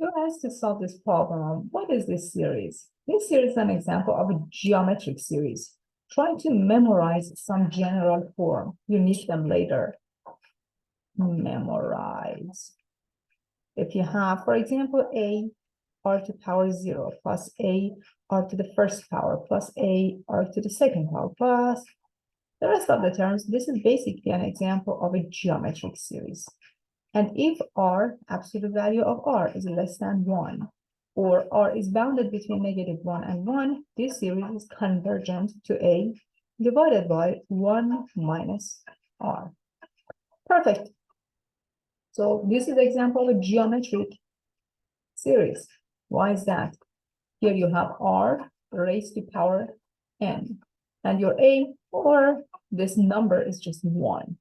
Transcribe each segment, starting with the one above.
you're asked to solve this problem, what is this series? This series is an example of a geometric series. Try to memorize some general form. You need them later. Memorize. If you have, for example, a r to the power 0 plus a r to the first power plus a r to the second power plus the rest of the terms, this is basically an example of a geometric series. And if r, absolute value of r, is less than 1, or r is bounded between -1 and 1, this series is convergent to a divided by 1 minus r. Perfect. So this is an example of a geometric series. Why is that? Here you have r raised to power n, and your a, or this number, is just 1.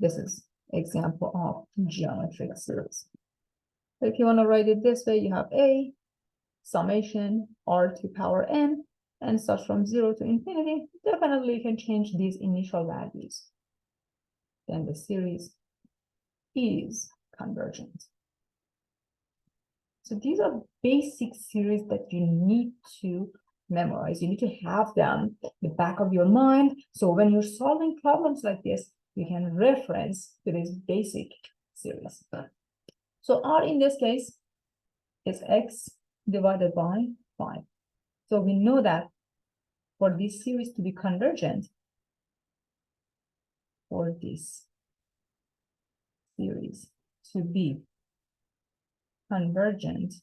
This is example of geometric series. So if you want to write it this way, you have a summation r to power n, and starts from 0 to infinity. Definitely you can change these initial values. Then the series is convergent. So these are basic series that you need to memorize. You need to have them in the back of your mind. So when you're solving problems like this, you can reference to this basic series. So r in this case is x divided by 5. So we know that for this series to be convergent, for this series to be convergent,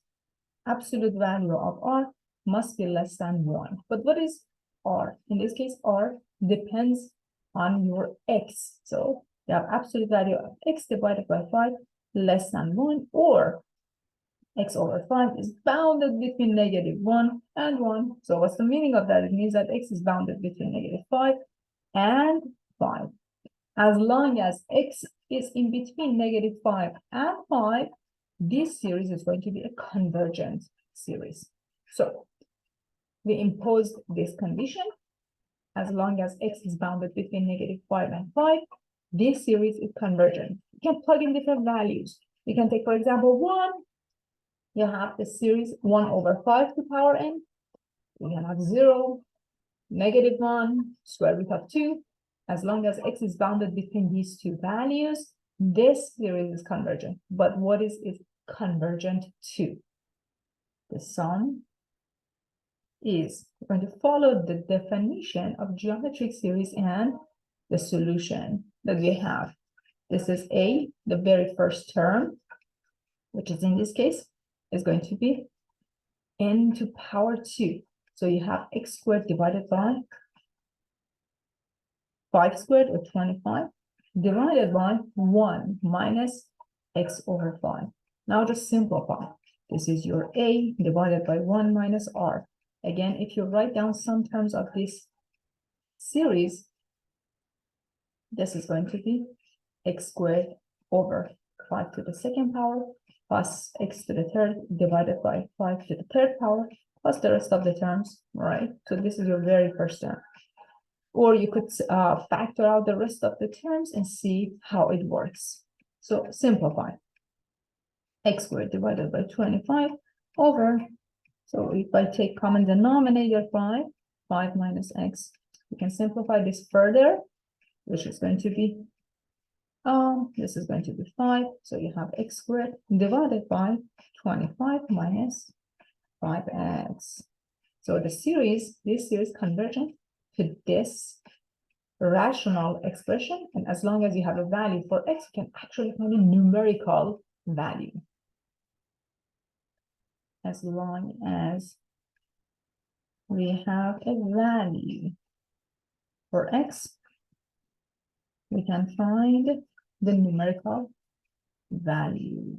absolute value of r must be less than 1. But what is r? In this case, r depends on your x. So you have absolute value of x divided by 5 less than 1, or x over 5 is bounded between -1 and 1. So what's the meaning of that? It means that x is bounded between -5 and 5. As long as x is in between -5 and 5, this series is going to be a convergent series. So we imposed this condition. As long as x is bounded between -5 and 5, this series is convergent. You can plug in different values. You can take, for example, 1. You have the series 1 over 5 to power n. You can have 0, -1, square root of 2. As long as x is bounded between these two values, this series is convergent. But what is it convergent to? The sum is going to follow the definition of geometric series and the solution that we have. This is a, the very first term, which is in this case, is going to be n to power 2. So you have x squared divided by 5 squared, or 25, divided by 1 minus x over 5. Now just simplify. This is your a divided by 1 minus r. Again, if you write down some terms of this series, this is going to be x squared over 5 to the second power plus x to the third divided by 5 to the third power plus the rest of the terms, right? So this is your very first term. Or you could factor out the rest of the terms and see how it works. So simplify. X squared divided by 25 over, so if I take common denominator 5 minus x, we can simplify this further, which is going to be, this is going to be 5. So you have x squared divided by 25 minus 5x. So the series, this series convergent to this rational expression, and as long as you have a value for x, you can actually find a numerical value. As long as we have a value for x, we can find the numerical value.